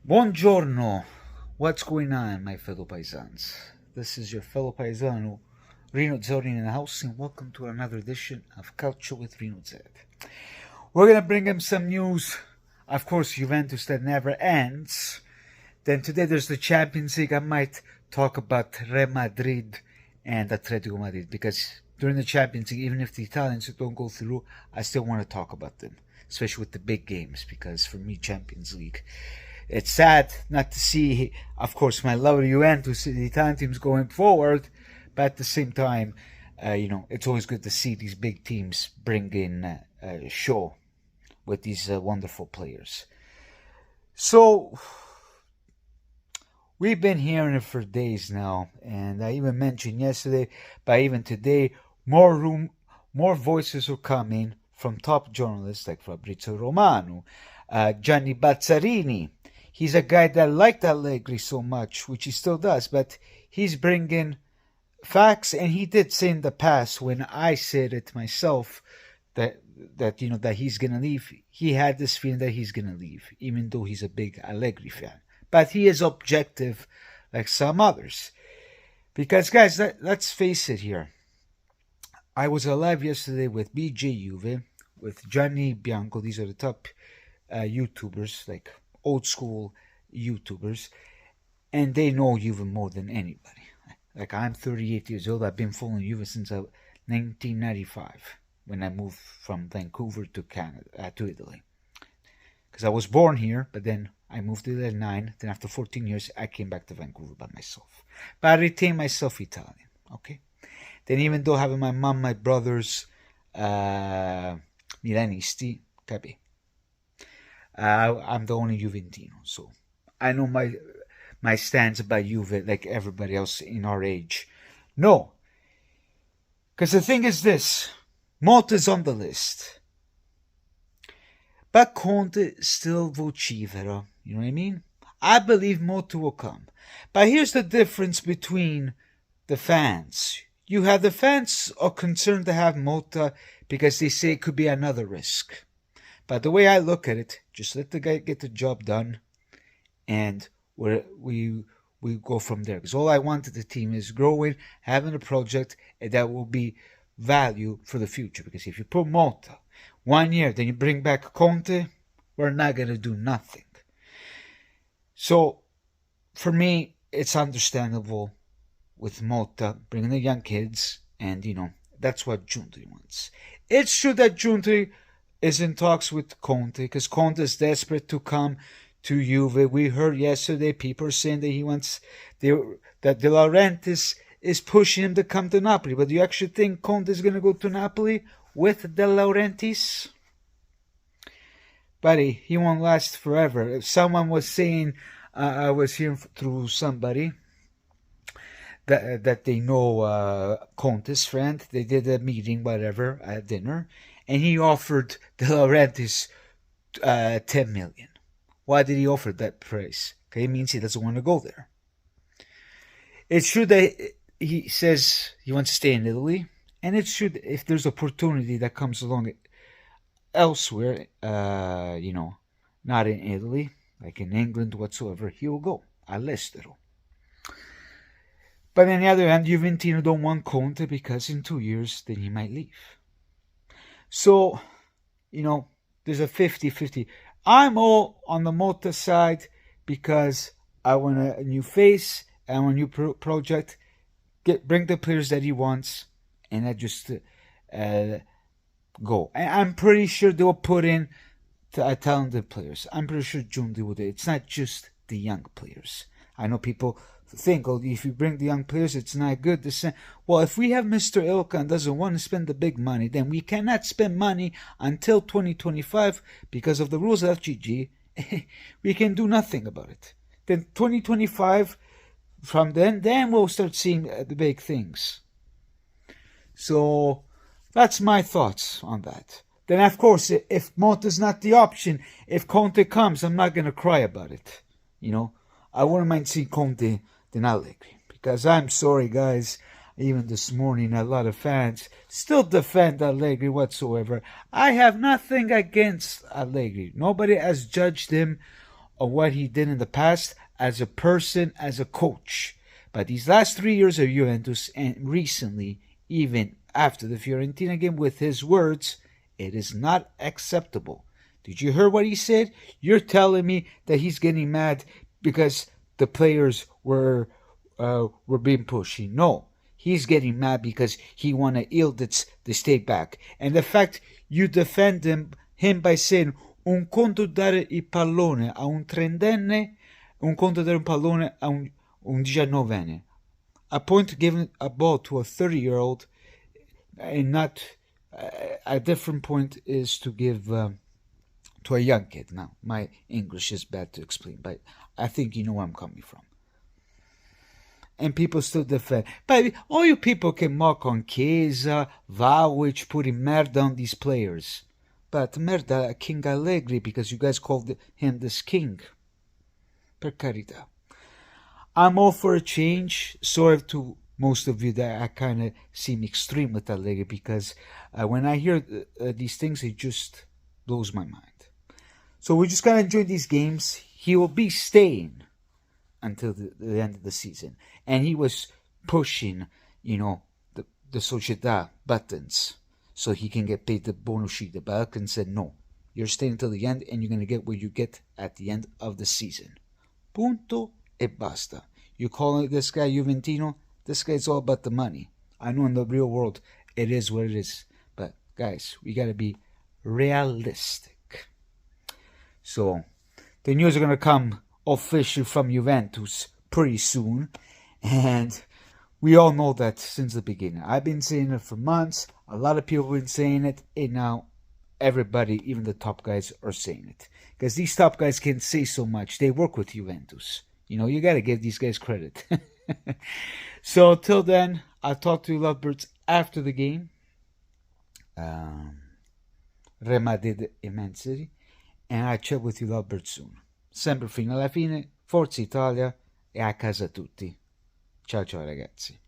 Buongiorno. What's going on, my fellow paisans? This is your fellow paisano, Rino Zorin in the house, and welcome to another edition of Calcio with Rino Z. We're going to bring him some news. Of course, Juventus that never ends. Then today there's the Champions League. I might talk about Real Madrid and Atletico Madrid, because during the Champions League, even if the Italians don't go through, I still want to talk about them, especially with the big games, because for me, Champions League, it's sad not to see, of course, my love of Juventus, the Italian teams going forward, but at the same time, it's always good to see these big teams bring in a show with these wonderful players. So, we've been hearing it for days now, and I even mentioned yesterday, but even today, more voices are coming from top journalists like Fabrizio Romano, Gianni Bazzarini. He's a guy that liked Allegri so much, which he still does, but he's bringing facts, and he did say in the past, when I said it myself, that he's gonna leave, he had this feeling that he's gonna leave, even though he's a big Allegri fan. But he is objective like some others. Because, guys, let's face it here. I was alive yesterday with BJ Juve, with Gianni Bianco. These are the top YouTubers, like old school YouTubers, and they know Juve more than anybody. Like, I'm 38 years old. I've been following Juve since 1995, when I moved from Vancouver to Canada, to Italy. Because I was born here, but then I moved to Italy at 9. Then after 14 years, I came back to Vancouver by myself. But I retained myself Italian, okay? Then even though having my mom, my brothers, Milanisti, capi? I'm the only Juventino, so I know my stance about Juve like everybody else in our age. No, because the thing is this: Motta's on the list, but Conte still vocifera. You know what I mean? I believe Motta will come, but here's the difference between the fans. You have the fans are concerned to have Motta because they say it could be another risk. But the way I look at it, just let the guy get the job done, and we go from there. Because all I want at the team is growing, having a project, and that will be value for the future. Because if you put Motta 1 year, then you bring back Conte, we're not going to do nothing. So, for me, it's understandable with Motta bringing the young kids, and, that's what Giuntoli wants. It's true that Giuntoli is in talks with Conte, because Conte is desperate to come to Juve. We heard yesterday people are saying that that De Laurentiis is pushing him to come to Napoli. But do you actually think Conte is going to go to Napoli with De Laurentiis? Buddy, he won't last forever. If someone was saying, I was hearing through somebody that they know Conte's friend. They did a meeting, whatever, at dinner, and he offered De Laurentiis 10 million. Why did he offer that price? Okay, it means he doesn't want to go there. It's true that he says he wants to stay in Italy, and it's true that if there's opportunity that comes along elsewhere, not in Italy, like in England whatsoever, he will go all'estero. But on the other hand, Juventino don't want Conte because in 2 years, then he might leave. So, there's a 50-50. I'm all on the Motta side because I want a new face, I want a new project, bring the players that he wants, and I just go. And I'm pretty sure they will put in talented players. I'm pretty sure Giuntoli will do it. It's not just the young players. I know people think, if you bring the young players, it's not good. Well, if we have Mr. Ilkan doesn't want to spend the big money, then we cannot spend money until 2025 because of the rules of FGG. We can do nothing about it. Then 2025, from then we'll start seeing the big things. So that's my thoughts on that. Then, of course, if Motta's not the option, if Conte comes, I'm not going to cry about it. I wouldn't mind seeing Conte than Allegri. Because I'm sorry, guys, even this morning, a lot of fans still defend Allegri whatsoever. I have nothing against Allegri. Nobody has judged him on what he did in the past as a person, as a coach. But these last 3 years of Juventus, and recently, even after the Fiorentina game, with his words, it is not acceptable. Did you hear what he said? You're telling me that he's getting mad because the players were being pushy. No, he's getting mad because he want to yield the stake back. And the fact you defend him by saying un conto dare il pallone a un trentenne, un conto dare un pallone a un 19enne. A point giving a ball to a 30-year-old, and not a different point is to give to a young kid. Now, my English is bad to explain, but I think you know where I'm coming from. And people still defend. But all you people can mock on Chiesa, Vlahovic, putting merda on these players. But merda, King Allegri, because you guys called him this king. Per carità. I'm all for a change. Sorry to most of you that I kind of seem extreme with Allegri, because when I hear these things, it just blows my mind. So we're just going to enjoy these games. He will be staying until the end of the season. And he was pushing, the Società buttons so he can get paid the bonus sheet. The Balkan said, no, you're staying until the end and you're going to get what you get at the end of the season. Punto e basta. You calling this guy Juventino? This guy's all about the money. I know in the real world it is what it is. But guys, we got to be realistic. So, the news are going to come officially from Juventus pretty soon. And we all know that since the beginning. I've been saying it for months. A lot of people have been saying it. And now everybody, even the top guys, are saying it. Because these top guys can say so much. They work with Juventus. You got to give these guys credit. So, till then, I'll talk to you lovebirds after the game. Remaded immensity. And I'll chat with you lovebirds soon. Sempre fino alla fine. Forza Italia e a casa tutti. Ciao ciao ragazzi.